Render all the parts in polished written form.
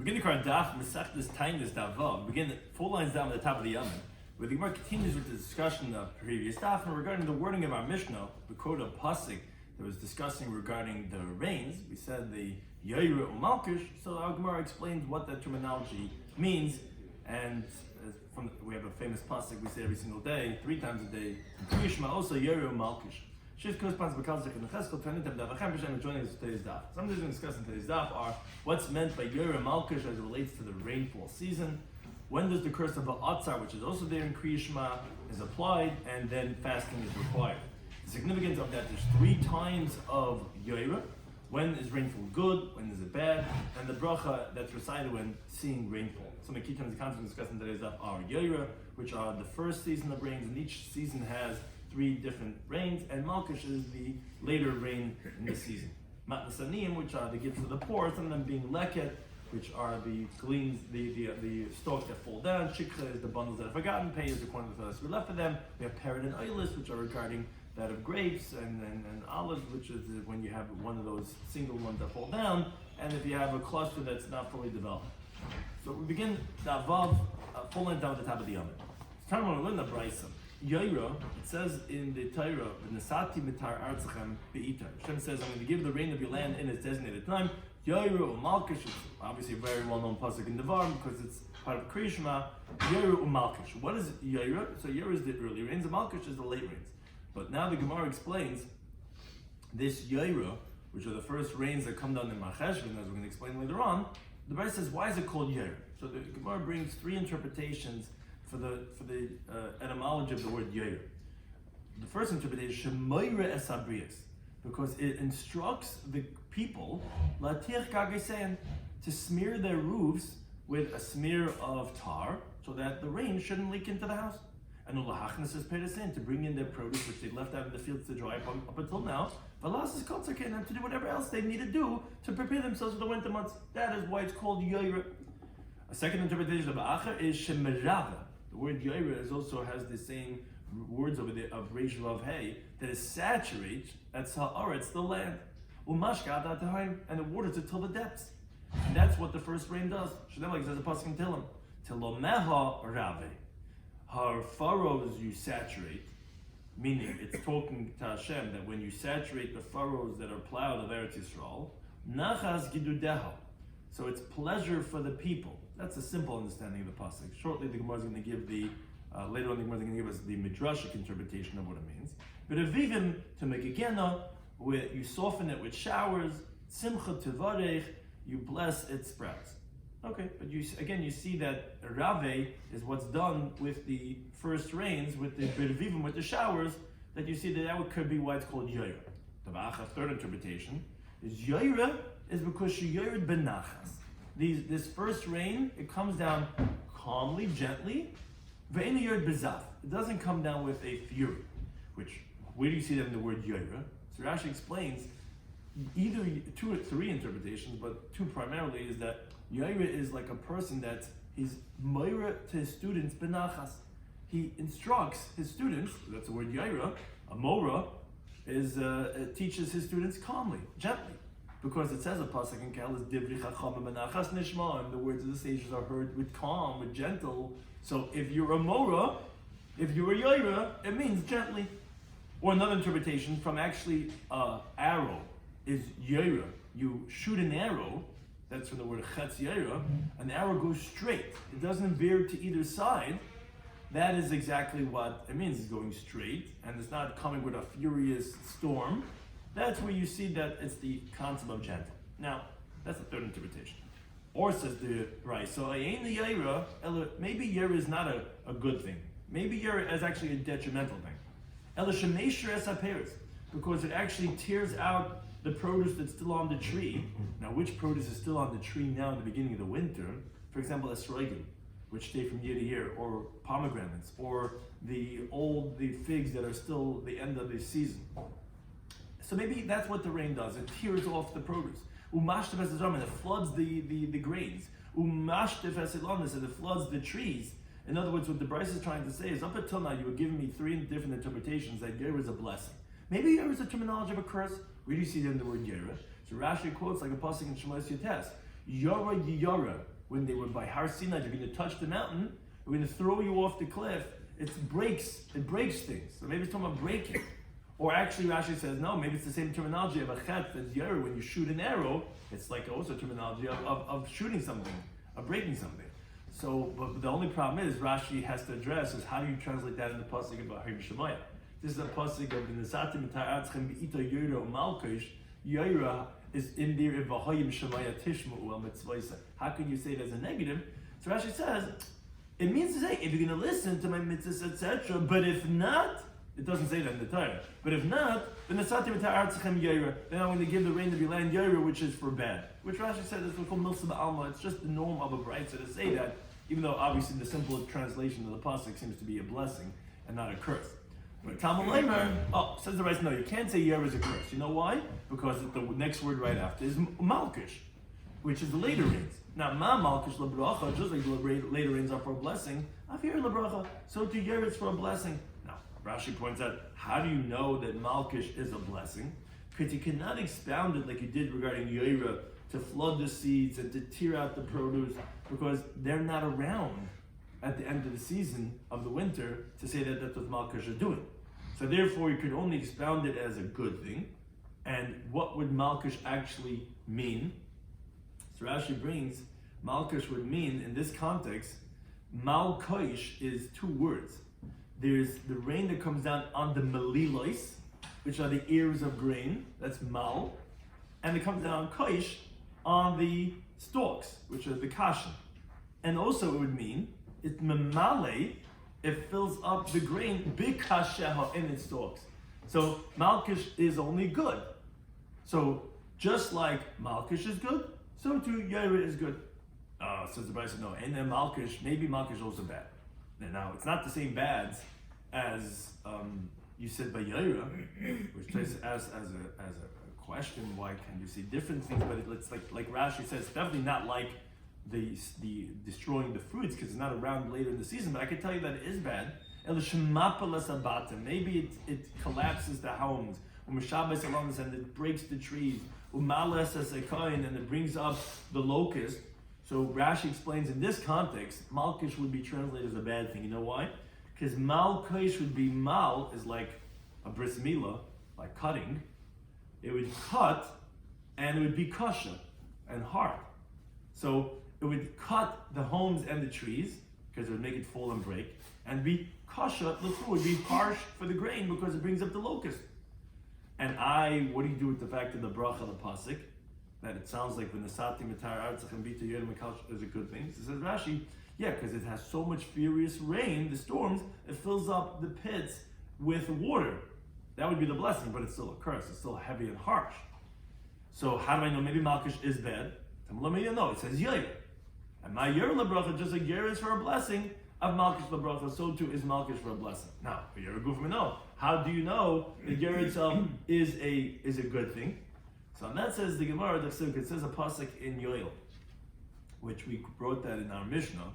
We're beginning our Daf Mesech Taanis Daf. Begin 4 lines down at the top of the Yomim, where the Gemara continues with the discussion of previous Daf and regarding the wording of our Mishnah. We quote a pasuk that was discussing regarding the rains. We said the shiur umalkish. So our Gemara explains what that terminology means, and we have a famous pasuk we say every single day, 3 times a day. Also shiur umalkish. Shiur corresponds to Bekalzik and Cheskel Taanis Daf. Joining us today's Daf. Some of the things we're discussing today's Daf are what's meant by shiur umalkish as it relates to the rainfall season. When does the curse of Ba'atzar, which is also there in Kriya Shema, is applied, and then fasting is required. The significance of that, there's 3 times of shiur. When is rainfall good? When is it bad? And the bracha that's recited when seeing rainfall. Some of the key terms of concept discussed in today's Daf are shiur, which are the first season of rains, and each season has 3 different rains, and Malkish is the later rain in the season. Matnasanim, which are the gifts of the poor, some of them being leket, which are the gleans, the stalks that fall down. Shikha is the bundles that are forgotten. Pay is according to the us we left for them. We have parrot and oilis, which are regarding that of grapes, and olives, which is when you have one of those single ones that fall down, and if you have a cluster that's not fully developed. So we begin the Vav, full length down at the top of the Yomim. It's time when we learn the Brisa. Yaira, it says in the Torah, "Nesati mitar artzachem be'itar." Hashem says, "I'm going to give the rain of your land in its designated time." Yaira umalkish is obviously a very well-known pasuk in Devar because it's part of Kriya Shema. Yaira umalkish. What is Yaira? So Yaira is the early rains, and Malkish is the late rains. But now the Gemara explains this Yaira, which are the first rains that come down in Marcheshvan, as we're going to explain later on. The Bible says, why is it called Yaira? So the Gemara brings 3 interpretations for the etymology of the word yair. The first interpretation, shemoire es habrias, because it instructs the people latir kagesein, to smear their roofs with a smear of tar, so that the rain shouldn't leak into the house. And ulahachnas is peresin, to bring in their produce which they left out in the fields to dry up until now. Valas is kotzaken, and to do whatever else they need to do to prepare themselves for the winter months. That is why it's called yair. A second interpretation of Acher is shemerava. The word yair also has the same words over there of Reish Vav Hey, that it saturates, that's ha'aretz, the land. Umashka adat, and it waters it till the depths. And that's what the first rain does. Like says the pasuk in Tillim. Tilomeha rave. Her furrows you saturate, meaning it's talking to Hashem that when you saturate the furrows that are plowed of Eretz Yisrael, nachas gidudeha. So it's pleasure for the people. That's a simple understanding of the pasuk. Shortly, the Gemara is going to give later on the Gemara is going to give us the midrashic interpretation of what it means. But avivim to make again, you soften it with showers. Simcha tevarech, you bless its sprouts. Okay, but you see that rave is what's done with the first rains, with the avivim, with the showers. That you see that could be why it's called yair. The third interpretation is yair is because she yaired benachas. This first rain, it comes down calmly, gently. It doesn't come down with a fury. Where do you see that in the word yaira? So Rashi explains either 2 or 3 interpretations, but 2 primarily is that yaira is like a person that he's moira to his students benachas. He instructs his students. That's the word yaira. A mora teaches his students calmly, gently. Because it says a pasuk in Kel is divri chacham benachas nishma, and the words of the sages are heard with calm, with gentle. So if you're a mora, if you're a yaira, it means gently. Or another interpretation from actually arrow is yaira. You shoot an arrow, that's from the word chetz yaira, an arrow goes straight. It doesn't veer to either side. That is exactly what it means. It's going straight, and it's not coming with a furious storm. That's where you see that it's the concept of gentle. Now, that's the third interpretation. Or says the right, so the yaira, maybe yaira is not a good thing. Maybe yaira is actually a detrimental thing. Because it actually tears out the produce that's still on the tree. Now, which produce is still on the tree now in the beginning of the winter? For example, esrogim, which stay from year to year, or pomegranates, or the figs that are still the end of the season. So maybe that's what the rain does. It tears off the produce. Umashtif esedram, and it floods the grains. Umashtif esedlanis, and it floods the trees. In other words, what the Bryce is trying to say is, up until now, you were giving me 3 different interpretations that yair is a blessing. Maybe yair is a terminology of a curse. Where do you see it in the word yair? So Rashi quotes like a pasuk in Shemos Yates. Yara yara when they were by Har Sinai, they're going to touch the mountain, they're going to throw you off the cliff. It breaks things. So maybe it's talking about breaking. Or actually Rashi says, no, maybe it's the same terminology of a chet that's yer. When you shoot an arrow, it's like also terminology of shooting something, of breaking something. So, but the only problem is Rashi has to address is how do you translate that in the pasuk about Rabbi Shloimy? This is a pasuk of the Nesatim Ta'atzchem Be'ita Yera Malkish. Yera is in there in V'Hayim Shemaya Tishma'u Al Mitzvaysa. How can you say it as a negative? So Rashi says, it means to say, if you're going to listen to my mitzvahs, etc., but if not, it doesn't say that in the Torah, but if not, then then I'm going to give the rain to be land Yaira, which is for bad. Which Rashi said is called Milsa Ba'alma. It's just the norm of a brayso to say that, even though obviously the simple translation of the pasuk seems to be a blessing and not a curse. But Talmud Leimer, says the Rashi, no, you can't say Yaira is a curse. You know why? Because the next word right after is Malkish, which is the later rains. Now, Ma Malkish LaBracha, just like the later rains are for a blessing, Afir LaBracha, so to Yair it's for a blessing. Now, Rashi points out, how do you know that Malkish is a blessing? Because you cannot expound it like you did regarding Yaira, to flood the seeds and to tear out the produce, because they're not around at the end of the season of the winter to say that that's what Malkish are doing. So therefore, you could only expound it as a good thing. And what would Malkish actually mean? So Rashi brings, Malkish would mean, in this context, Malkish is two words. There's the rain that comes down on the melilois, which are the ears of grain, that's Mal, and it comes down Koish on the stalks, which are the kashin. And also it would mean, it's Memale, it fills up the grain, bikasheha, in its stalks. So Malkish is only good. So just like Malkish is good, so too Yaira is good. Says the Brisa, no, and then Malkish, maybe Malkish is also bad. Now, it's not the same bads as you said by Yaira, which places as a question, why can you see different things? But it's like Rashi says, it's definitely not like the destroying the fruits, because it's not around later in the season, but I can tell you that it is bad. Maybe it collapses the homes, and it breaks the trees, and it brings up the locust. So Rashi explains in this context, Malkish would be translated as a bad thing. You know why? Because Malkish would be, Mal is like a bris milah, like cutting. It would cut, and it would be kasha, and hard. So it would cut the homes and the trees, because it would make it fall and break, and be kasha, the food would be harsh for the grain, because it brings up the locust. And what do you do with the fact of the bracha, the pasuk, that it sounds like when the sati mitar artzach bita yedem is a good thing? So says Rashi, yeah, because it has so much furious rain, the storms, it fills up the pits with water. That would be the blessing, but it's still a curse. It's still heavy and harsh. So how do I know? Maybe Malkish is bad. No, it says Yair. And my Yair lebracha, just like Yair is for a blessing, of Malkish lebracha, so too is Malkish for a blessing. Now, Yair gufim no. How do you know that Yair itself is a good thing? So and that says the Gemara, it says a pasuk in Yoel, which we wrote that in our Mishnah.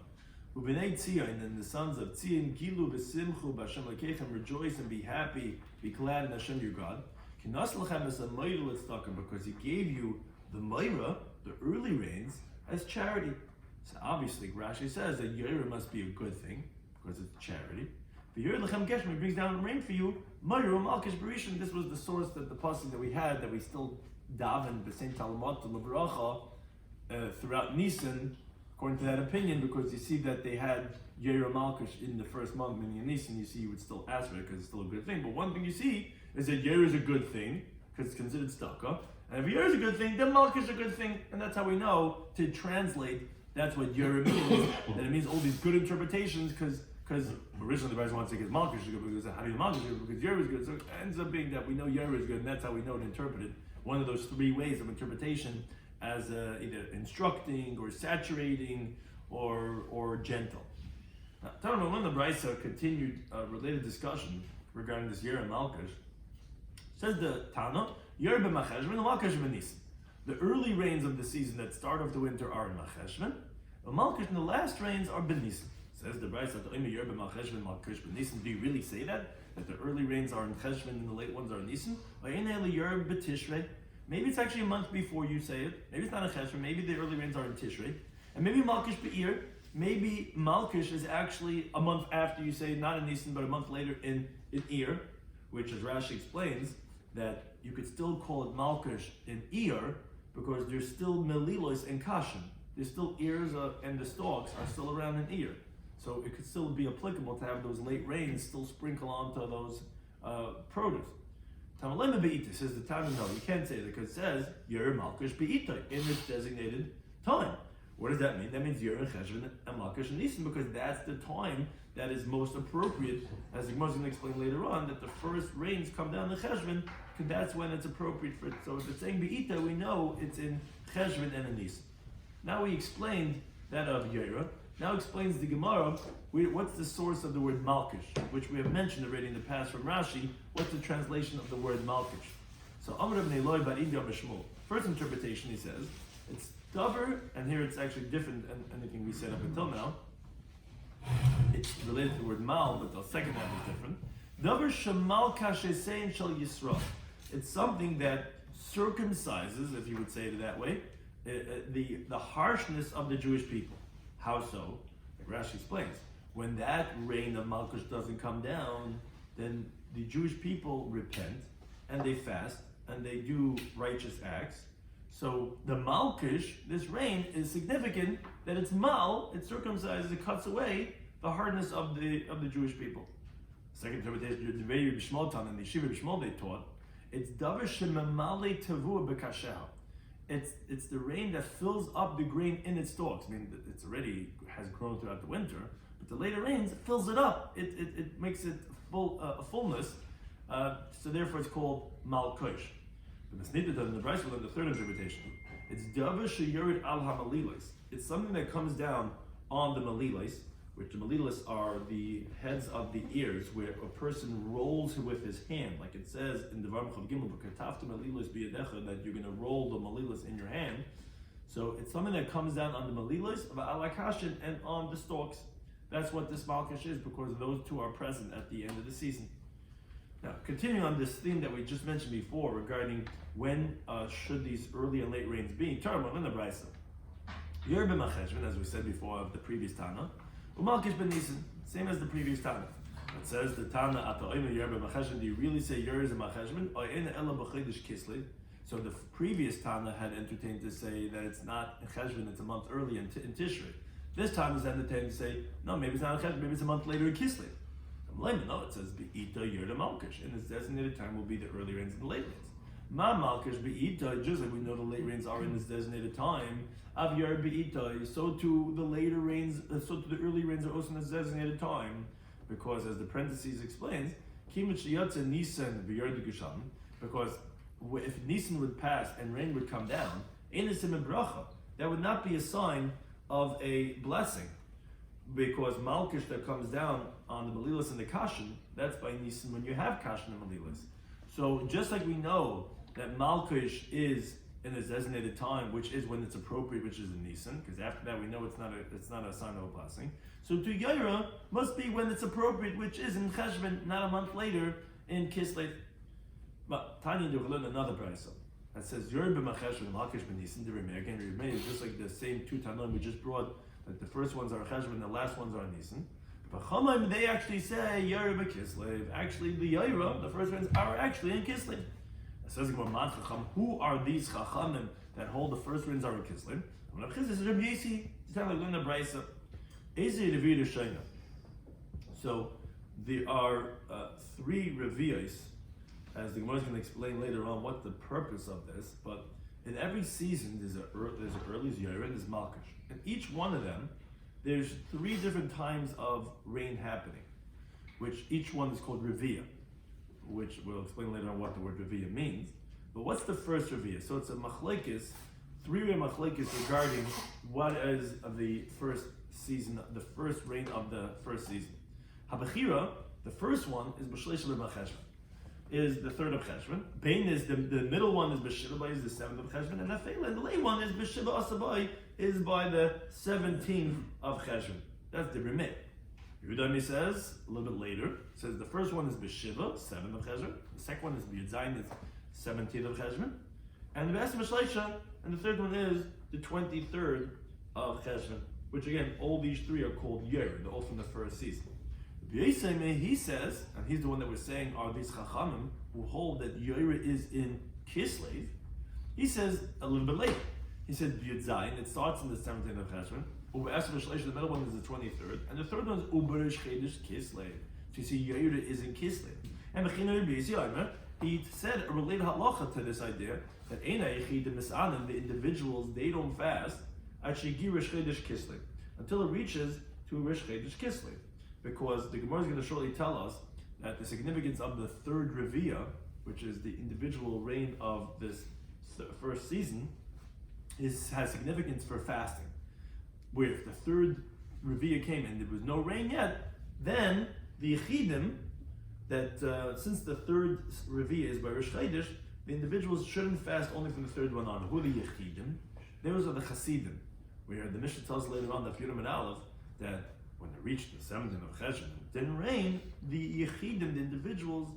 Ubnei Tzion, and the sons of Tzion, Gilu b'simchu b'Hashem lekechem, rejoice and be happy, be glad in Hashem your God. Kinas lechem es a moira l'tzedakah, because He gave you the moira, the early rains, as charity. So obviously, Rashi says that Yair must be a good thing because it's charity. The Yair lechem geshem, He brings down rain for you. Moira malkish berishin. This was the source that the pasuk that we had, that we still daven b'sein talamot to lebracha throughout Nisan, according to that opinion, because you see that they had Yair malkish in the first month, meaning in Nisan. You see, you would still ask for it because it's still a good thing. But one thing you see is that Yair is a good thing because it's considered tzedakah. And if Yair is a good thing, then malkish is a good thing, and that's how we know to translate. That's what Yair means. That it means all these good interpretations, because originally the Rebbe wants to say malkish is good, because how do you know malkish is good? Because Yair is good. So it ends up being that we know Yair is good, and that's how we know to interpret it. One of those three ways of interpretation, as either instructing or saturating or gentle. Now, Tana, when the Brisa continued related discussion regarding this Yair and malkish, says the Tana, Yair b'macheshvan and malkish b'nisan. The early rains of the season that start off the winter are in Macheshvan. The Malkish and the last rains are B'nisan. Says the Brisa, do you really say that? That the early rains are in Cheshvan and the late ones are in Nisan? Maybe it's actually a month before you say it. Maybe it's not in Cheshvan. Maybe the early rains are in Tishrei. And maybe Malkish Be'ir, maybe Malkish is actually a month after you say, not in Nisan, but a month later in Ir, which as Rashi explains, that you could still call it Malkish in Ir, because there's still Melilos and Kashin. There's still ears and the stalks are still around in Ir. So it could still be applicable to have those late rains still sprinkle onto those produce. Tamalema Be'ita says the Tana, no, you can't say that because it says Yer Malkish Be'ita in its designated time. What does that mean? That means Yer and Cheshvan and Malkish and Nisan, because that's the time that is most appropriate, as the Gemara is going to explain later on, that the first rains come down in Cheshvan, because that's when it's appropriate for it. So if it's saying Be'ita, we know it's in Cheshvan and in Nisan. Now we explained that of Yer. Now explains the Gemara, what's the source of the word Malkish, which we have mentioned already in the past from Rashi. What's the translation of the word Malkish? So Amr ibn Eloi bar Idya b'Shmuel. First interpretation, he says, it's Davar, and here it's actually different than anything we said up until now. It's related to the word Mal, but the second half is different. Davar shemal kashesein shel Yisrael. It's something that circumcises, if you would say it that way, the harshness of the Jewish people. How so? Like Rashi explains, when that rain of Malkush doesn't come down, then the Jewish people repent and they fast and they do righteous acts. So the Malkush, this rain, is significant that it's Mal, it circumcises, it cuts away the hardness of the Jewish people. Second interpretation, the very Bishmoltan and the Yeshiva Bishmol they taught, it's Davar Shemamale Tavua Bekashel. It's the rain that fills up the grain in its stalks. I mean, it's already has grown throughout the winter, but the later rains fills it up. It makes it a fullness. So therefore, it's called Malkush. But Masnita in the Bryce will have the third interpretation. It's Davar Sheyorid al HaMalilos. It's something that comes down on the Malilos, which the Malilos are the heads of the ears, where a person rolls with his hand, like it says in the Devarim Chav Gimel, that you're going to roll the Malilos in your hand. So it's something that comes down on the Malilos, Alakashin, and on the stalks. That's what this Malkish is, because those two are present at the end of the season. Now, continuing on this theme that we just mentioned before regarding when should these early and late rains be, Tarma in the Brisa. Yer b'macheshvan, as we said before of the previous Tana, Umalkish ben Nisan, same as the previous Tana. It says the Tana at the Oime Yer b'macheshvan. Do you really say Yer is a macheshvan? Or in Ela b'chidish Kislev? So the previous Tana had entertained to say that it's not in Cheshvan, it's a month early in Tishrei. This time is entertained to say, no, maybe it's not in Cheshvan, maybe it's a month later in Kislev. No, it says Be'ita Yer Malkish, and its designated time will be the early rains and the late rains. Ma Malkish Be'ita, just like we know the late rains are in this designated time, Av Yer Be'ita, so too the later rains, so too the early rains are also in this designated time, because as the parentheses explains, Kimut Shiyatze Nisan V'Yer Gushan, because if Nisan would pass and rain would come down, Enesim and Bracha, that would not be a sign of a blessing. Because Malkish that comes down on the Malilas and the Kashin, that's by Nisan when you have Kashin and Malilas. So just like we know that Malkish is in its designated time, which is when it's appropriate, which is in Nisan, because after that we know it's not a sign of a blessing. So to Yaira must be when it's appropriate, which is in Cheshvan, not a month later in Kislev. But Tanya will learn another brayso that says Yer b'macheshvan Malkish b'Nisan. The Again, is just like the same two Tanoim we just brought. Like the first ones are Cheshvan, the last ones are Nisan. But Chamaim, they actually say Yer b'Kislev. Actually, the Yaira, the first ones, are actually in Kislev. It says who are these Chachamim that hold the first rains are in Kislev? When Rabbi says Rabbi Yisi, it's kind of like learn a brayso. So there are three reviyos, as the Gemara is going to explain later on what the purpose of this. But in every season, there's an early Yair and there's Malkish. In each one of them, there's three different times of rain happening, which each one is called Reviyah, which we'll explain later on what the word Reviyah means. But what's the first Reviyah? So it's a machlekes, three-way machlekes regarding what is the first season, the first rain of the first season. Habachira, the first one is B'shleish B'Cheshvan, is the third of Cheshvan. Bain is the middle one is B'Shiva is the seventh of Cheshvan, and the late one is B'Shiva Asabai is by the 17th of Cheshvan. That's the Remit. Yudami says a little bit later, says the first one is B'Shiva, 7th of Cheshvan. The second one is B'Yudzayin, is 17th of Cheshvan, and the rest of B'Shleisha, and the third one is the 23rd of Cheshvan, which again, all these three are called Yair, they're all from the first season. He says, and he's the one that was saying are these Chachamim who hold that Yair is in Kislev. He says a little bit later. He said Yud Zayin, it starts in the 17th of Cheshvan. The middle one is the 23rd, and the third one is Uberish Chedesh Kislev. So you see, Yair is in Kislev. And he said a related halacha to this idea that the individuals, they don't fast until it reaches to Rish Chedesh Kislev. Because the Gemara is going to shortly tell us that the significance of the third Revi'ah, which is the individual reign of this first season, has significance for fasting. Where if the third Revi'ah came and there was no rain yet, then the Yechidim, that since the third Revi'ah is by Rish Chodesh, the individuals shouldn't fast only from the third one on. Who are the Yechidim? Those are the Hasidim, where the Mishnah tells us later on, Daf Yomi and Aleph, that when it reached the 17th of Cheshvan, it didn't rain, the Yechidim, the individuals,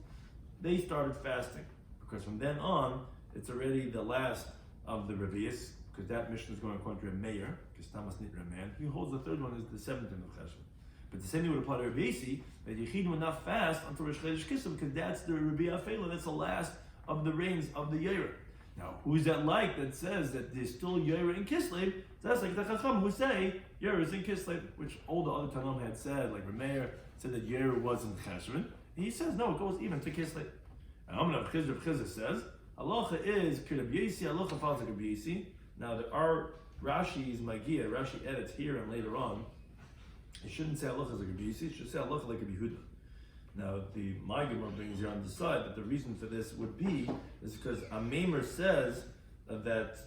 they started fasting. Because from then on, it's already the last of the Revi'ahs, because that Mishnah is going according to a mayor, because Tamas Nitra man. He holds the third one is the 17th of Cheshvan. But the same thing would apply to Rabbi Yossi, that Yechidim would not fast until Rish Chodesh Kislev, because that's the Revi'ah Fela, that's the last of the reigns of the Yair. Now, who is that like that says that there's still Yair in Kislev? That's like the Chacham who say Yair is in Kislev, which all the other Tanam had said, like Rameir said that Yair was in Cheshvan. He says no, it goes even to Kislev. And Amr Chizr says, Halacha is Rabbi Yossi, Halacha follows like Rabbi Yossi. Now there are Rashi's Magia, Rashi edits here and later on. It shouldn't say Halacha like Rabbi Yossi, it should say Halacha like Rabbi Yehuda. Now the Gemara brings here on the side that the reason for this would be is because a Maimer says that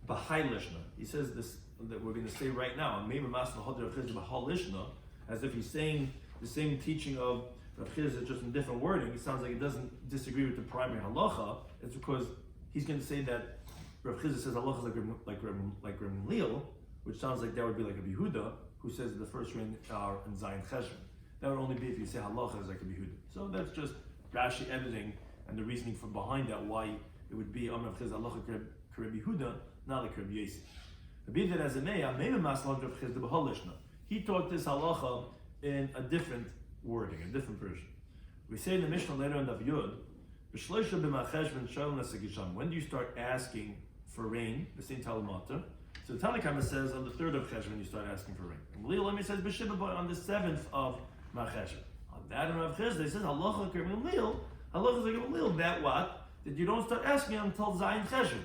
B'hai Lishna. He says this that we're going to say right now. A Maimer Masna Hodr Rav Chizda B'hai Lishna, as if he's saying the same teaching of Rav Chizda just in different wording. It sounds like he doesn't disagree with the primary halacha. It's because he's going to say that Rav Chizda says halacha is like Rem Leal, which sounds like that would be like a Yehuda, who says that the first rain are in Zayin Cheshvan. That would only be if you say halacha is like a Yehuda. So that's just Rashi editing and the reasoning for behind that why it would be Amr Chizda halacha Rabbi Yehuda, not like Rabbi Yossi. Rabbi that as a meya, maybe Masal Rav Chizda B'hal Lishna. He taught this halacha in a different wording, a different version. We say in the Mishnah later on Daf Yud, when do you start asking for rain? The same Talamata. So the Tanakh says on the 3rd of Cheshvan you start asking for rain. And Lemi says B'Shivah on the 7th of Cheshvan. On that and Rav Chizda, he says halacha Lil, halacha Lil. That what? That you don't start asking until Zayin Cheshvan.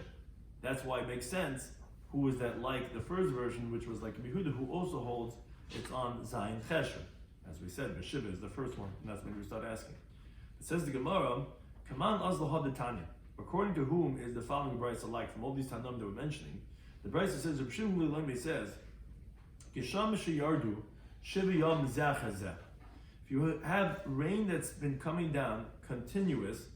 That's why it makes sense. Who is that like the first version, which was like Yehuda, who also holds it's on Zayin Cheshvan. As we said, B'Shivah is the first one, and that's when we start asking. It says the Gemara, Kaman Azla Had Tanya. According to whom is the following brayso alike from all these Tanam that we're mentioning? The brayso says, Rabbi Shloimy Schwartzberg says, Kisham Sheyardu Shiviyam Zachazeh. If you have rain that's been coming down continuous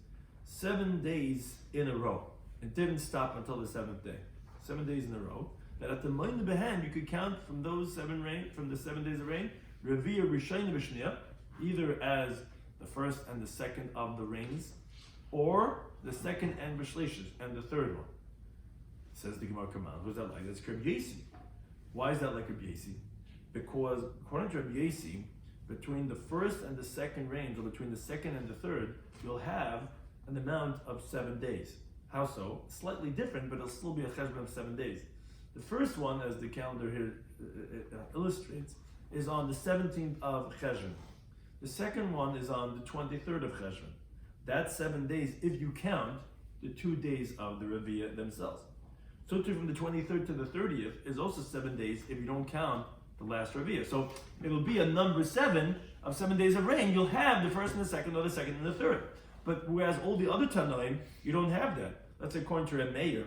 7 days in a row, it didn't stop until the 7th day. 7 days in a row. That at the moment behind you could count from those 7 days of rain, Revi'ah Rishayna B'Shniya, either as the first and the second of the rains, or the second and B'Shleishis, and the third one. Says the Gemara Kaman. Who's that like? That's Rabbi Yossi. Why is that like Rabbi Yossi? Because according to Rabbi Yossi, between the first and the second rains, or between the second and the third, you'll have an amount of 7 days. How so? Slightly different, but it'll still be a cheshbon of 7 days. The first one, as the calendar here illustrates, is on the 17th of Cheshvan. The second one is on the 23rd of Cheshvan. That's 7 days if you count the 2 days of the Revi'ah themselves. So too from the 23rd to the 30th is also 7 days if you don't count the last Revi'ah. So it'll be a number 7 of 7 days of rain. You'll have the first and the second, or the second and the third. But whereas all the other Tanaim, you don't have that. That's according to Reb Meir.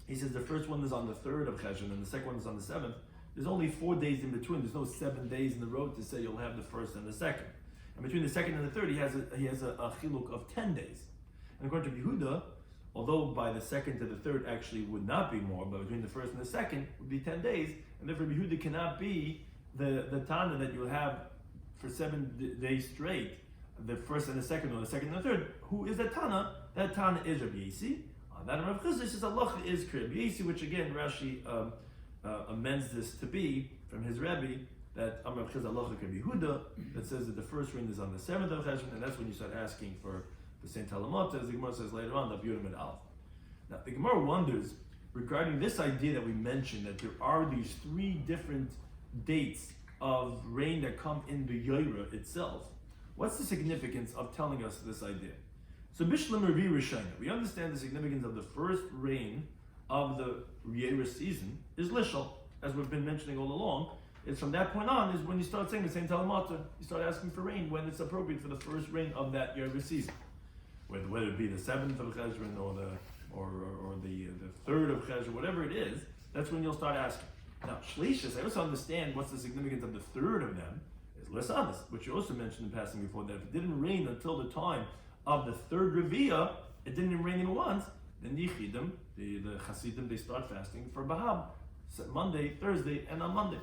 He says the first one is on the 3rd of Cheshvan and the second one is on the 7th. There's only 4 days in between. There's no 7 days in the row to say you'll have the first and the second. And between the second and the third, he has a chiluk of 10 days. And according to Yehuda, although by the second to the third actually would not be more, but between the first and the second would be 10 days, and therefore Yehuda cannot be the Tana that you have for 7 days straight, the first and the second, or the second and the third. Who is that Tana? That Tana is Rabbi Yossi. That Rav Chizda says Allah is Rabbi Yossi, which again Rashi amends this to be from his Rebbe that Amar Chaz Halacha Yehuda that says that the first rain is on the 7th of Cheshvan, and that's when you start asking for the Saint Talamot, as the Gemara says later on, Daf Yomi and Aleph. Now the Gemara wonders regarding this idea that we mentioned that there are these three different dates of rain that come in the Yaira itself. What's the significance of telling us this idea? So Bishlam Revi Rishayna, we understand the significance of the first rain of the Yaira season is Lishal, as we've been mentioning all along. It's from that point on is when you start saying the same Talamata, you start asking for rain when it's appropriate for the first rain of that Yaira season. Whether it be the 7th of Cheshvan or the 3rd of Cheshvan, whatever it is, that's when you'll start asking. Now, Shlishis, I also understand what's the significance of the third of them, is Lesanis, which you also mentioned in passing before, that if it didn't rain until the time of the third Revi'ah, it didn't even rain even once, then the Yichidim, the Hasidim, they start fasting for Bahab, Monday, Thursday, and on Monday.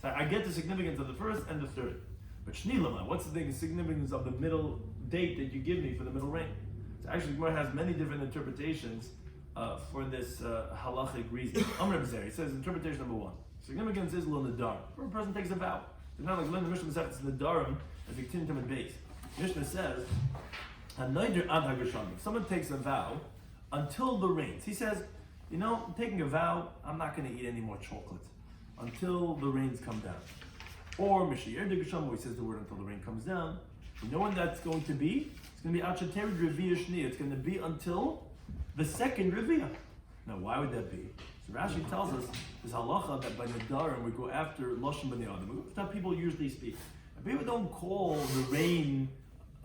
So I get the significance of the first and the third. But Shnilama, what's the significance of the middle date that you give me for the middle rain? So actually, Gemara has many different interpretations for this halachic reason. Amr B'Zeri says interpretation number one. Significance is lo nadar. Where a person takes a vow. It's not like learning the Mishnah Masechet it's nadarim as a tintam and base. Mishnah says, "Hanayder ad hagasham." If someone takes a vow until the rains, he says, "You know, I'm taking a vow. I'm not going to eat any more chocolate until the rains come down." Or Mishiyer de Gasham, where he says the word until the rain comes down. You know when that's going to be? It's going to be Achateri Revi'ah Shni. It's going to be until the second Revi'ah. Now, why would that be? So Rashi tells us this halacha that by Nadarim we go after Lashon B'nei Adam. That's how people usually speak. And people don't call the rain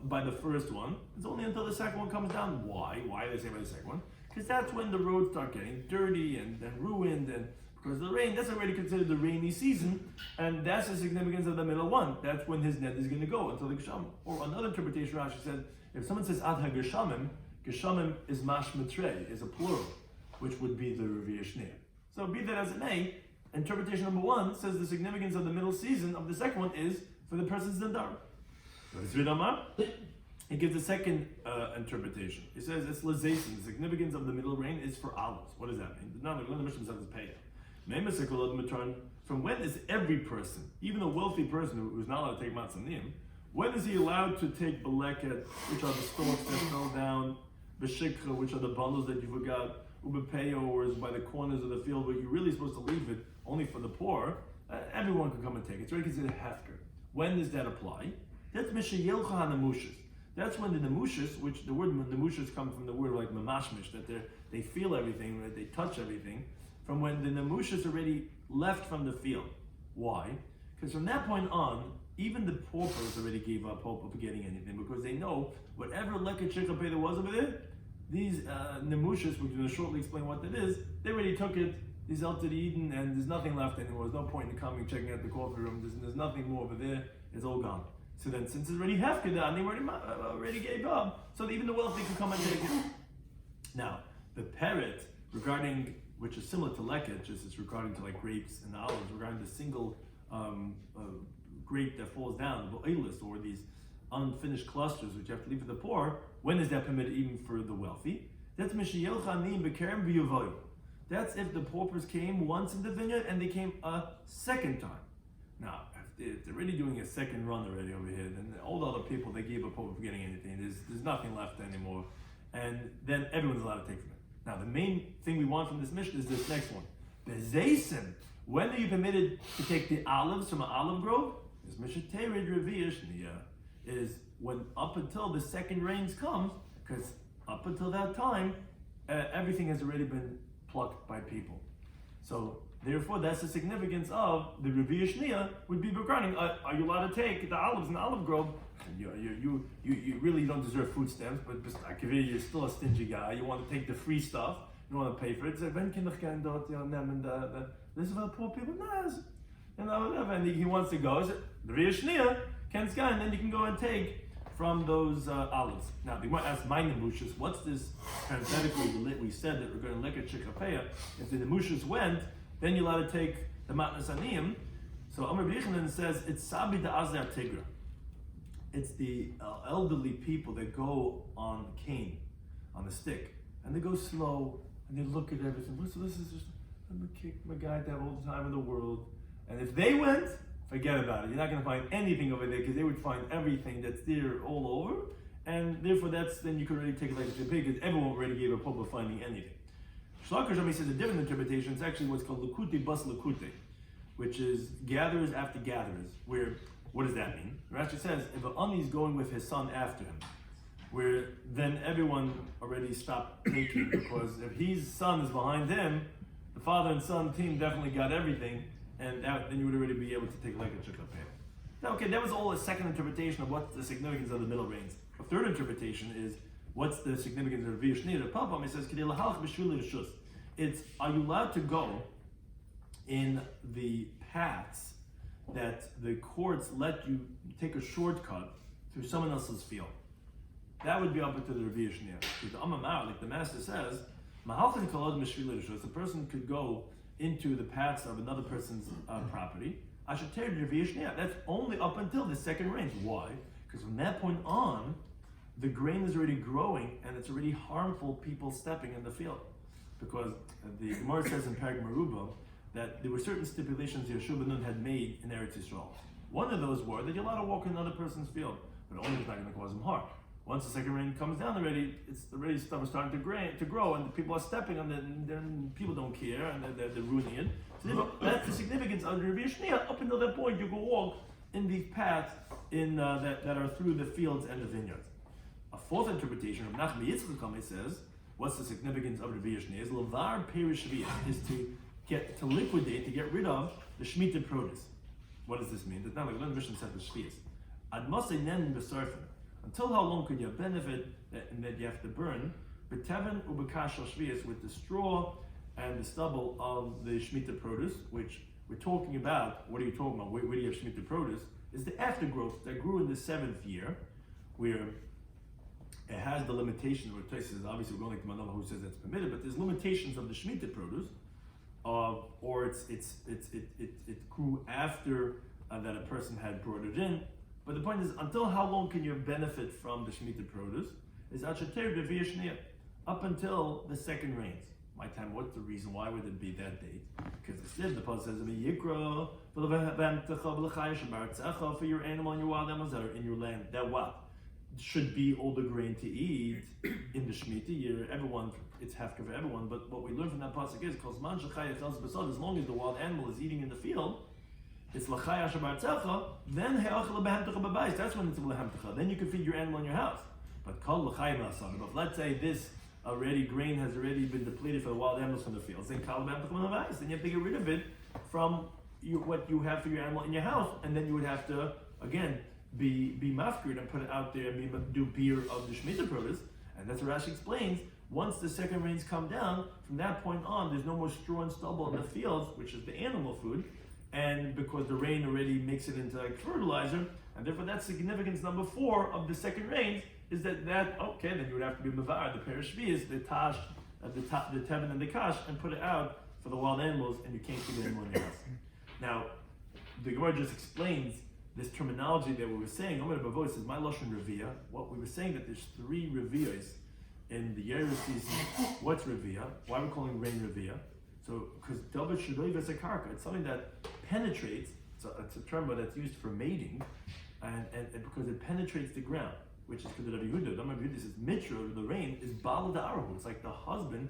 by the first one. It's only until the second one comes down. Why? Why do they say by the second one? Because that's when the roads start getting dirty and ruined, and because of the rain, that's already considered the rainy season, and that's the significance of the middle one. That's when his net is going to go until the Geshamim. Or another interpretation, Rashi said, if someone says Ad HaGeshamim, Geshamim is Mashmetrei, is a plural, which would be the Revi'ah Shneah. So be that as it may, interpretation number one says the significance of the middle season of the second one is for the person's Nadar. He gives a second interpretation. He says it's Lezason, the significance of the middle rain is for olives. What does that mean? Now the Mishnah says it's Payah. From when is every person, even a wealthy person who's not allowed to take matzanim, when is he allowed to take beleket, which are the stalks that fell down, b'shikha, which are the bundles that you forgot, ubepeyo, or is by the corners of the field where you're really supposed to leave it only for the poor? Everyone can come and take it. It's already considered hefker. When does that apply? That's mishayelcha hanemushas. That's when the nemushas, which the word nemushas come from the word like mamashmish, that they feel everything, that they touch everything. From when the nemushas already left from the field. Why? Because from that point on, even the paupers already gave up hope of getting anything, because they know whatever leket shikha there was over there, these nemushas, we're going to shortly explain what that is, they already took it, they zelted Eden, and there's nothing left anymore. There's no point in coming, checking out the coffee room, there's nothing more over there, it's all gone. So then, since it's already hefkedah, they already gave up, so even the wealthy can come and take it. Now, the parrot, regarding which is similar to leket, just it's regarding to like grapes and olives, regarding the single grape that falls down, the oilus, or these unfinished clusters which you have to leave for the poor. When is that permitted even for the wealthy? That's mishiyel chanim bekerem b'yavoy. That's if the paupers came once in the vineyard and they came a second time. Now, if they're really doing a second run already over here, then all the other people, they gave up hope of getting anything. There's nothing left anymore, and then everyone's allowed to take from it. Now, the main thing we want from this mission is this next one. The Zaysim. When are you permitted to take the olives from an olive grove? Is Mishaterid Revi'ah Shneah. Is when up until the second rains comes, because up until that time, everything has already been plucked by people. So, therefore, that's the significance of the Revi'ah Shneah would be regarding, are you allowed to take the olives in the olive grove? You really don't deserve food stamps, but you're still a stingy guy. You want to take the free stuff. You don't want to pay for it. So when can this is for the poor people. And he wants to go. So the Revi'ah Shneah can sky, and then you can go and take from those olives. Now the Gemara asks, "My nemushas, what's this?" Parenthetically, we said that we're going to look at shikapeya. If the nemushas went, then you're allowed to take the matnas aniyim. So Amar B'Yechanan says it's sabi da'azar tigra. It's the elderly people that go on a cane, on a stick, and they go slow, and they look at everything. So this is just, I'm gonna kick my guy to have all the time in the world. And if they went, forget about it. You're not gonna find anything over there because they would find everything that's there all over. And therefore then you could already take it like a pig because everyone already gave up hope of finding anything. Shlaka Shlomi says a different interpretation. It's actually what's called Liquidate bus Liquidate, which is gatherers after gatherers. Where, what does that mean? Rashi says, if an ani is going with his son after him, where then everyone already stopped taking, because if his son is behind him, the father and son team definitely got everything, and then you would already be able to take like a chukka pay. Now, okay, that was all a second interpretation of what's the significance of the middle reigns. A third interpretation is, what's the significance of Rabbi Shloimy Schwartzberg? It says, it's, are you allowed to go in the paths that the courts let you take a shortcut through someone else's field? That would be up to the Rabbi Shloimy. Because the Amamar, like the master says, the person could go into the paths of another person's property. I should tell you, Rabbi Shloimy, that's only up until the second range. Why? Because from that point on, the grain is already growing and it's already harmful people stepping in the field. Because the Gemara says in Parag Meruba that there were certain stipulations Yeshua ben Nun had made in Eretz Yisrael. One of those were that you're allowed to walk in another person's field, but only if it's not going to cause them harm. Once the second rain comes down already, it's already stuff is starting to grow, and the people are stepping on it, and then people don't care, and they're ruining it. So that's the significance of the Rabbi Shloimy. Up until that point, you can walk in these paths that are through the fields and the vineyards. A fourth interpretation of Nachman Yitzchak says, what's the significance of Rabbi Shloimy? Is levar perish is to liquidate, to get rid of the Shemitah produce. What does this mean? That's not like one mission said the Shvias. Ad mosei nen b'sarfen. Until how long could you benefit that you have to burn? B'teven ubekashal Shvias, with the straw and the stubble of the Shemitah produce, which we're talking about. What are you talking about? Where do you have Shemitah produce? Is the aftergrowth that grew in the 7th year, where it has the limitation, where Tosfos says, obviously we're going like the Manama who says that's permitted, but there's limitations of the Shemitah produce, or it grew after that a person had brought it in. But the point is, until how long can you benefit from the Shemitah produce? Is up until the second rains. My time, what's the reason? Why would it be that date? Because the Pasuk says, for your animal and your wild animals that are in your land, that what? Should be all the grain to eat in the Shemitah year. Everyone, it's hefker for everyone. But what we learn from that pasuk is, as long as the wild animal is eating in the field, it's l'chaya shabartzecha. Then that's when it's l'hemtecha. Then you can feed your animal in your house. But kol l'chaya ma'asad. But let's say this grain has already been depleted for the wild animals from the fields. Then kol l'hemtecha. Then you have to get rid of it from what you have for your animal in your house, and then you would have to again be mafkid and put it out there and do beer of the Shemitah produce. And that's what Rashi explains. Once the second rains come down, from that point on, there's no more straw and stubble in the fields, which is the animal food, and because the rain already makes it into like fertilizer, and therefore that's significance number 4 of the second rains, is that okay, then you would have to be mavar, the perish is the tash, the tevin and the kash, and put it out for the wild animals, and you can't keep it anymore in your house. Now, the Gemara just explains this terminology that we were saying. Omer Bavo says, my lashon revia. What we were saying that there's 3 revias in the Year season. What's revia? Why are we calling rain revia? So, because davar shadoi v'sakarka, it's something that penetrates. It's a term that's used for mating, and because it penetrates the ground, which is because the Rabbi Yehuda. Rabbi Yehuda says, mitra, the rain is bala da'arahu. It's like the husband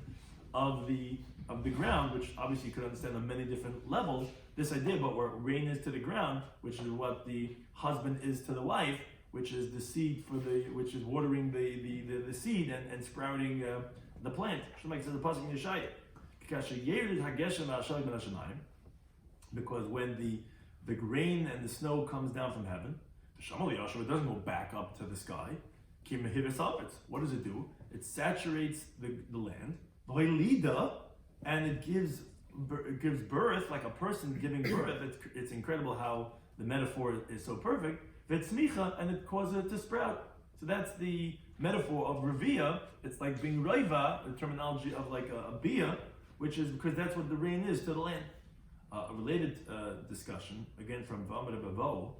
of the ground, which obviously you could understand on many different levels. This idea about where rain is to the ground, which is what the husband is to the wife, which is the seed which is watering the seed and sprouting the plant. Shlomo says the pasuk in Yeshaya, because when the grain and the snow comes down from heaven, it doesn't go back up to the sky. What does it do? It saturates the land, and it gives birth, like a person giving birth. It's incredible how the metaphor is so perfect. And it causes it to sprout. So that's the metaphor of revia. It's like being raiva, the terminology of like a bia, which is because that's what the rain is to the land. A related discussion, again from V'amar Bavo,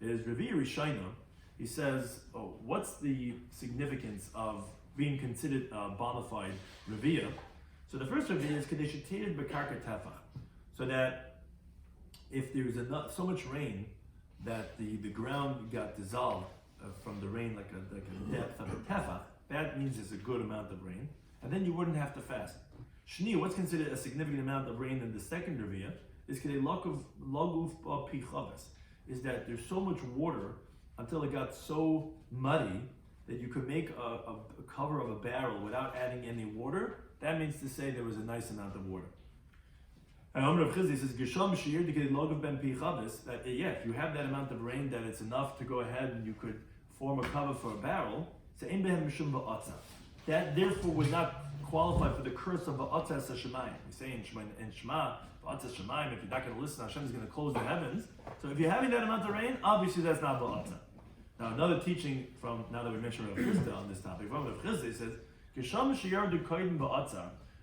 is Revia Rishayna. He says, what's the significance of being considered a Bonafide Revia? So the first review is Kadeshitated Bekarka Tefach. So that if there's enough, so much rain that the ground got dissolved from the rain like a depth of a tefach, that means it's a good amount of rain, and then you wouldn't have to fast. Shni, what's considered a significant amount of rain in the second review is is that there's so much water until it got so muddy that you could make a cover of a barrel without adding any water. That means to say there was a nice amount of water. And Rav Chizdi says, that if you have that amount of rain that it's enough to go ahead and you could form a cover for a barrel, that therefore would not qualify for the curse of Ba'atzas HaShemayim. We say in Shema, Ba'atzas HaShemayim, if you're not going to listen, Hashem is going to close the heavens. So if you're having that amount of rain, obviously that's not Ba'atzah. Now another teaching from, now that we mentioned Rav Chizdi on this topic, Rav Chizdi says,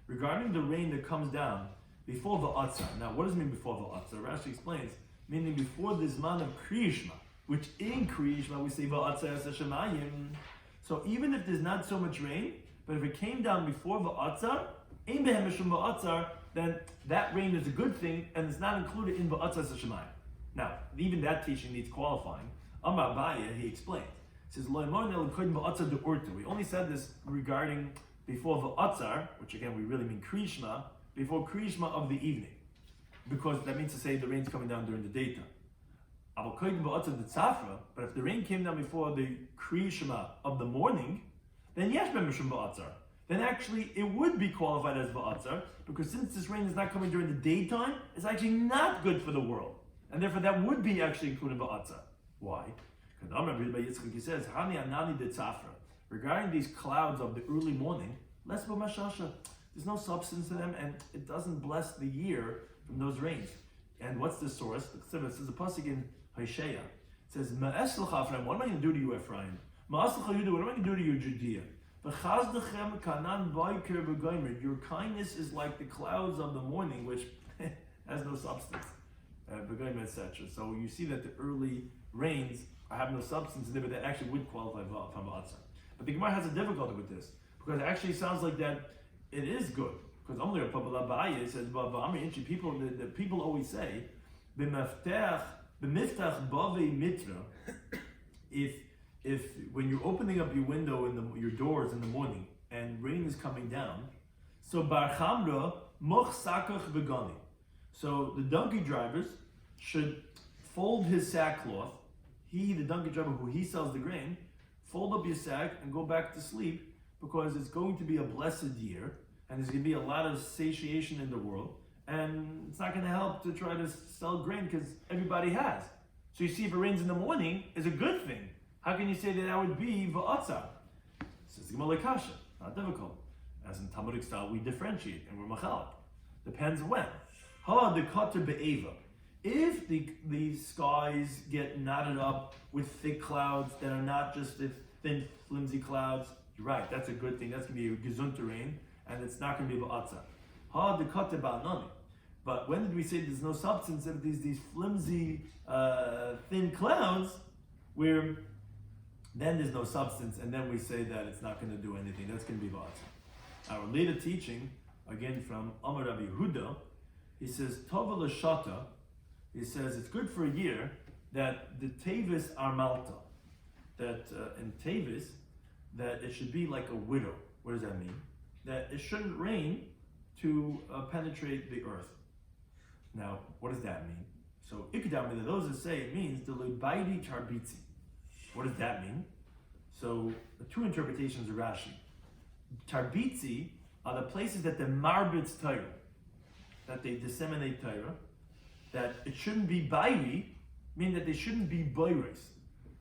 regarding the rain that comes down before Va'atzah. Now what does it mean before Va'atzah? Rashi explains, meaning before this man of Kriyishma, which in Kriyishma we say Va'atzah HaShemayim. So even if there's not so much rain, but if it came down before Va'atzah, Ein Behem Mishum Va'atzah, then that rain is a good thing and it's not included in Va'atzah HaShemayim. Now, even that teaching needs qualifying. Amar Abaye, he explains. He says, we only said this regarding before Va'atzah, which again we really mean Kriyishma, before Kriyishma of the evening. Because that means to say the rain's coming down during the daytime. But if the rain came down before the Kriyishma of the morning, then yes, then actually it would be qualified as Va'atzar, because since this rain is not coming during the daytime, it's actually not good for the world. And therefore that would be actually included Va'atzar. Why? He says, regarding these clouds of the early morning, there's no substance in them and it doesn't bless the year from those rains. And what's the source? It says a pasuk in Hosea. It says, what am I going to do to you, Ephraim? What am I going to do to you, Judea? Your kindness is like the clouds of the morning, which has no substance. Etc. So you see that the early rains have no substance in there, but that actually would qualify from Va'atzah. But the Gemara has a difficulty with this, because it actually sounds like that it is good. Because Amr Pabalabaye says, the people always say, b'miftach bave mitra, if when you're opening up your window your doors in the morning and rain is coming down, so bar chamra moch sakach v'gani. So the donkey drivers should fold his sackcloth. The donkey driver he sells the grain, fold up your sack and go back to sleep, because it's going to be a blessed year and there's going to be a lot of satiation in the world, and it's not going to help to try to sell grain because everybody has. So you see, if it rains in the morning, it's a good thing. How can you say that would be va'atzah? Says the Gemara Kasha, not difficult. As in Talmudic style, we differentiate and we're machalik. Depends when. Ha the kater be'eva. If the skies get knotted up with thick clouds that are not just the thin, flimsy clouds, you're right, that's a good thing. That's going to be a gesunter rain, and it's not going to be va'atzah. Ha the kater ba'anani. But when did we say there's no substance of these flimsy, thin clouds, where then there's no substance, and then we say that it's not going to do anything? That's going to be va'atzah. Our later teaching, again from Amar Rabbi Yehuda, he says, Tova l'shata, he says it's good for a year that the tevis are malta, that in tevis, that it should be like a widow. What does that mean? That it shouldn't rain to penetrate the earth. Now, what does that mean? So, ikdam, those that say it means the lebaidi tarbitzi. What does that mean? So, the two interpretations of Rashi. Tarbitzi are the places that the marbitz Torah, that they disseminate Torah, that it shouldn't be bairi, meaning that they shouldn't be boiris.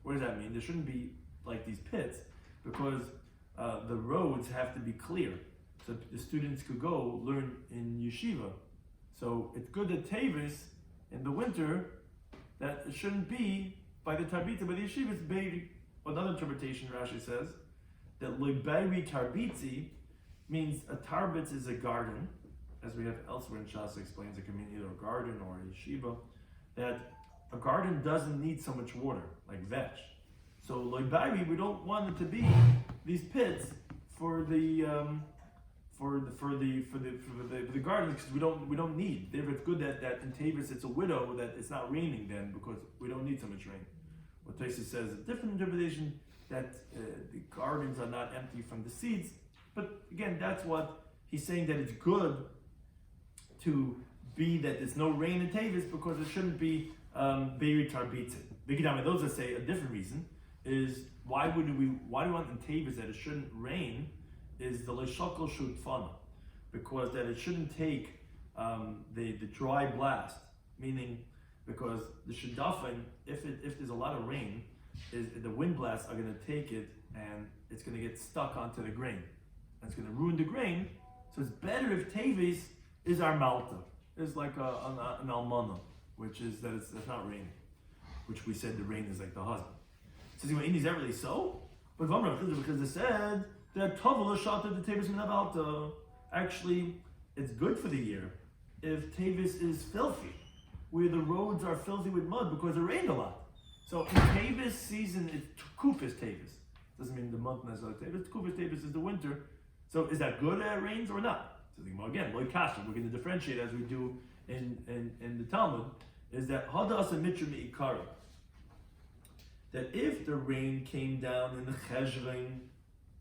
What does that mean? There shouldn't be like these pits, because the roads have to be clear, so the students could go learn in yeshiva. So it's good that Tavis in the winter, that it shouldn't be by the tarbitzi, but the yeshiva is bairi. Another interpretation, Rashi says, that lebairi tarbitzi means a tarbitz is a garden, as we have elsewhere in Shas explains, it can mean either a garden or a yeshiva, that a garden doesn't need so much water, like vetch. So lebairi, we don't want it to be these pits for the for the garden, because we don't need. Therefore, it's good that in Tavis it's a widow, that it's not raining then, because we don't need so much rain. What Taisa says, a different interpretation, that the gardens are not empty from the seeds. But again, that's what he's saying, that it's good to be that there's no rain in Tavis, because it shouldn't be Beiri Tarbitzin. Those that say a different reason is why do we want in Tavis that it shouldn't rain, is the Leshakal Shutfana, because that it shouldn't take the dry blast, meaning because the Shadafin, if there's a lot of rain, the wind blasts are going to take it and it's going to get stuck onto the grain. And it's going to ruin the grain. So it's better if Tavis is our Malta, is like an Almana, which is that it's not raining, which we said the rain is like the husband. Says, is that really so? But because it said that Tavala shot at the Tavis Minavalta. Actually, it's good for the year if Tavis is filthy, where the roads are filthy with mud because it rained a lot. So in Tavis season, it's Kufis Tavis. Doesn't mean the month necessarily Tavis. Kufis Tavis is the winter. So is that good rains or not? So again, Loy Kasha, we're going to differentiate as we do in the Talmud, is that Hada Asa Mitra Me'ikara, that if the rain came down in the Cheshvain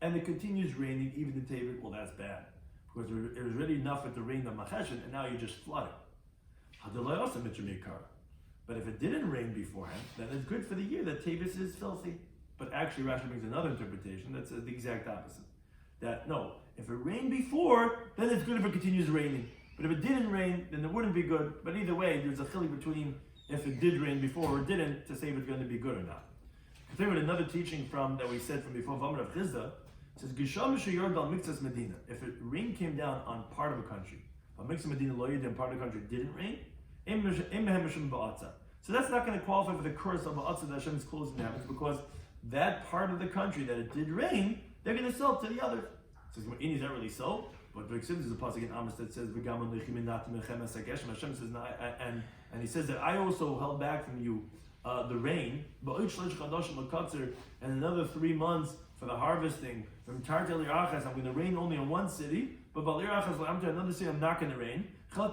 and it continues raining even in Tavis, well, that's bad, because it was already enough with the rain of Macheshin, and now you just flood it. Hada Loy Asa Mitra Me'ikara. But if it didn't rain beforehand, then it's good for the year that Tavis is filthy. But actually, Rashi brings another interpretation that says the exact opposite. That no, if it rained before, then it's good if it continues raining. But if it didn't rain, then it wouldn't be good. But either way, there's a chili between if it did rain before or didn't to say if it's going to be good or not. Continue with another teaching that we said from before, Vamar of Chizda, says Gisham Shiur Dal Mixas Medina. If rain came down on part of a country, but Mixas Medina Loyid and part of the country didn't rain, so that's not going to qualify for the curse of Ba'atza that Hashem is closing the heavens, because that part of the country that it did rain, they're going to sell it to the others. So is that really so? But there's a pasuk in Amos that says, Hashem says, and he says that I also held back from you the rain, and another 3 months for the harvesting. From Tartel Yirachas, I'm going to rain only in one city, but I'm to another city, I'm not going to rain. One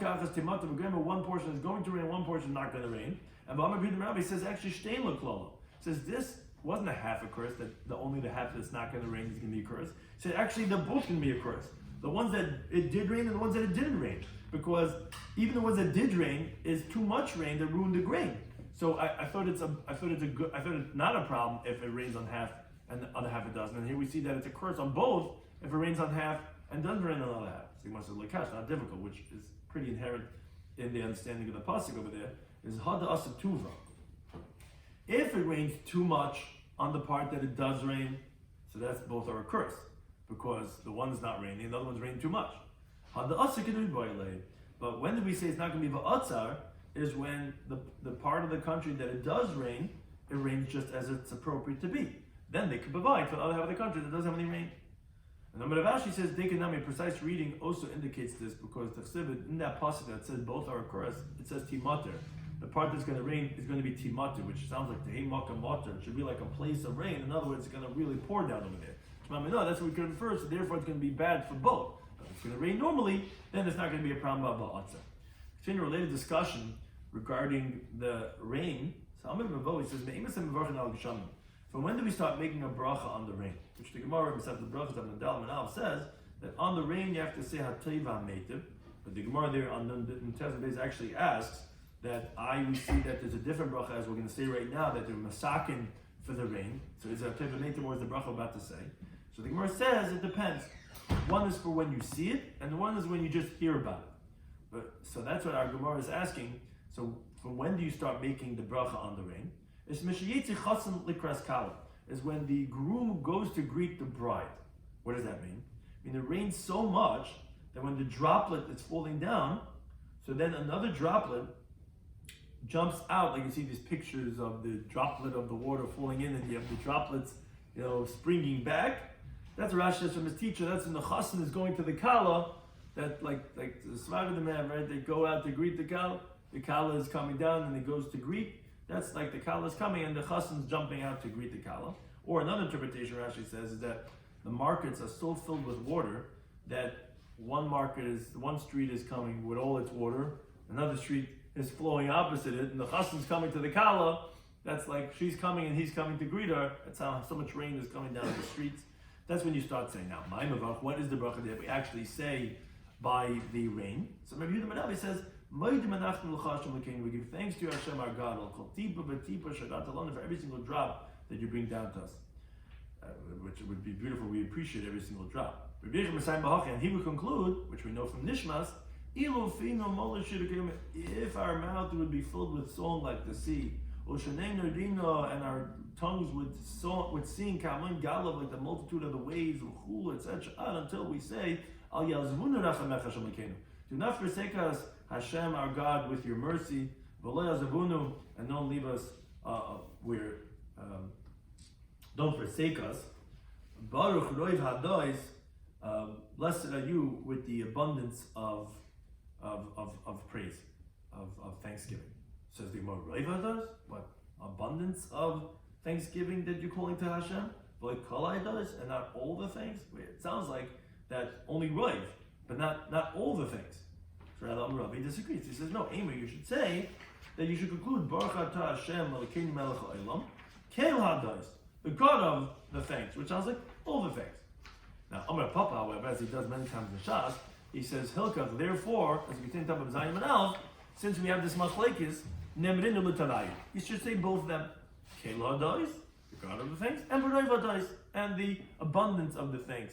portion is going to rain, one portion is not going to rain. And Rabbi says actually Shtein L'Klala. Says this wasn't a half a curse, that only the half that's not going to rain is going to be a curse. He said actually they're both going to be a curse. The ones that it did rain and the ones that it didn't rain. Because even the ones that did rain is too much rain that ruined the grain. So I thought it's not a problem if it rains on half and the other half it doesn't. And here we see that it's a curse on both if it rains on half and doesn't rain on the other half. So he wants to Lakash, not difficult, which is pretty inherent in the understanding of the pasuk over there, is Hada Asa Tuva. If it rains too much on the part that it does rain, so that's both are a curse, because the one is not raining, the other one's raining too much. Hada Asa Kedui Boilei. But when did we say it's not going to be Va'atzar, is when the part of the country that it does rain, it rains just as it's appropriate to be. Then they could provide for the other half of the country that doesn't have any rain. And then Rav Ashi says, Dekanami, precise reading also indicates this, because the Chsibit, in that passage that says both are a curse, it says Timater. The part that's going to rain is going to be Timater, which sounds like Tehei Makam Mater. It should be like a place of rain. In other words, it's going to really pour down over there. No, that's what we could infer, so therefore it's going to be bad for both. But if it's going to rain normally, then it's not going to be a problem about Ba'atza. Continue a related discussion regarding the rain. So Amir Bavo, he says, from when do we start making a bracha on the rain? Which the Gemara, besides the brachas of Nadal and Av, says that on the rain you have to say Hateva Meitiv. But the Gemara there on the Tezabez actually asks that we see that there's a different bracha, as we're going to say right now, that they're masakin for the rain. So is it Hateva Meitiv, or is the bracha about to say? So the Gemara says it depends. One is for when you see it, and the one is when you just hear about it. So that's what our Gemara is asking. So from when do you start making the bracha on the rain? It's Mishayetzi Chasen Likras Kala, is when the groom goes to greet the bride. What does that mean? I mean, it rains so much that when the droplet is falling down, so then another droplet jumps out, like you see these pictures of the droplet of the water falling in, and you have the droplets, springing back. That's Rashi says from his teacher. That's when the Chasen is going to the Kala. That like the Svar of the man, right? They go out to greet the Kala. The Kala is coming down, and he goes to greet. That's like the Kala is coming and the Chasen's jumping out to greet the Kala. Or another interpretation Rashi says is that the markets are so filled with water that one street is coming with all its water, another street is flowing opposite it, and the chassan's coming to the kala. That's like she's coming and he's coming to greet her. That's how so much rain is coming down the streets. That's when you start saying, now, what is the bracha that we actually say by the rain? So Rabbi Yehuda Manavi says, we give thanks to you, Hashem our God, for every single drop that you bring down to us. Which would be beautiful. We appreciate every single drop. And he would conclude, which we know from Nishmas, if our mouth would be filled with song like the sea, and our tongues would sing like the multitude of the waves, etc., until we say, do not forsake us, Hashem our God, with your mercy, and don't leave us don't forsake us. Baruch roiv hadois, blessed are you with the abundance of praise, of thanksgiving. Says the Gemara, roiv hadois, what abundance of thanksgiving that you're calling to Hashem? Like kalai does, and not all the things. It sounds like that only roiv, but not all the things. So Rabbi disagrees. He says no. Amy, you should say that you should conclude Baruch atah Hashem Elokeinu melech haolam, kel hadois, the God of the things, which sounds like all the things. Now, Amar Papa, however, as he does many times in Shas, he says, Hilkach, therefore, as we think of Zayim and Alf, since we have this machlekes, Nemrinu l'tanayu, you should say both of them, Kel hadois, the God of the things, and B'roiv hadois, and the abundance of the things,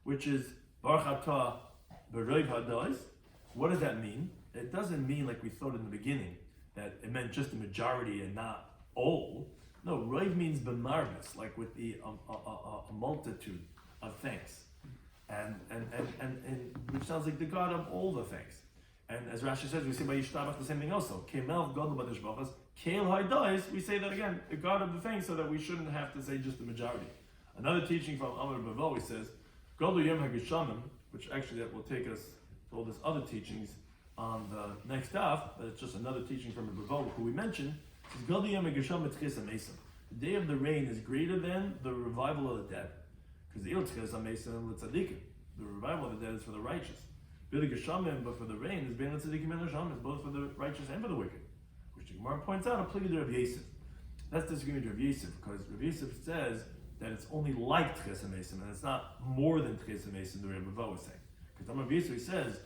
which is Baruch atah B'roiv hadois. What does that mean? It doesn't mean like we thought in the beginning, that it meant just the majority and not all. No, roiv means b'marvis, like with the a multitude of things, and which sounds like the God of all the things. And as Rashi says, we say by Yishtabach the same thing also. Kemel gadol b'deshbachas, kel hadois. We say that again, the God of the things, so that we shouldn't have to say just the majority. Another teaching from Amar Bavel, he says, gadol yom hageshamim, which actually that will take us to all these other teachings on the next daf, but it's just another teaching from Bavel who we mentioned. The day of the rain is greater than the revival of the dead. Because the revival of the dead is for the righteous. But for the rain is both for the righteous and for the wicked. Which the Gemara points out, a plea to Rabbi Yosef. That's disagreeing with Rabbi Yosef, because Rabbi Yosef says that it's only like Tchias HaMesim, and it's not more than Tchias HaMesim, the Rabbi Vo was saying. Because Rabbi Yosef says,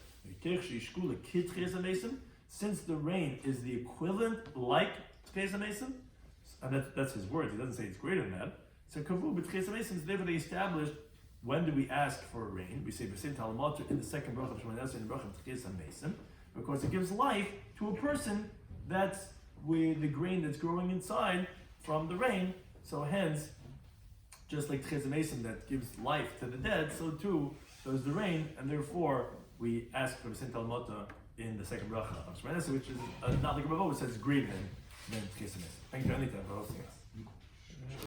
since the rain is the equivalent like Tchias HaMesim, and that's his words, he doesn't say it's greater than that. So kavu b'tchias HaMesim, therefore they established when do we ask for rain. We say b'sein talamatu in the second bracha of Shemitah in the bracha of Tchias HaMesim, because it gives life to a person that's with the grain that's growing inside from the rain. So hence, just like Tchias HaMesim that gives life to the dead, so too does the rain, and therefore we ask for b'sein talamatu in the second bracha of Shemitah, which is not like Rabbi Bo says greater than Tchias HaMesim. Thank you, Anita, for hosting us.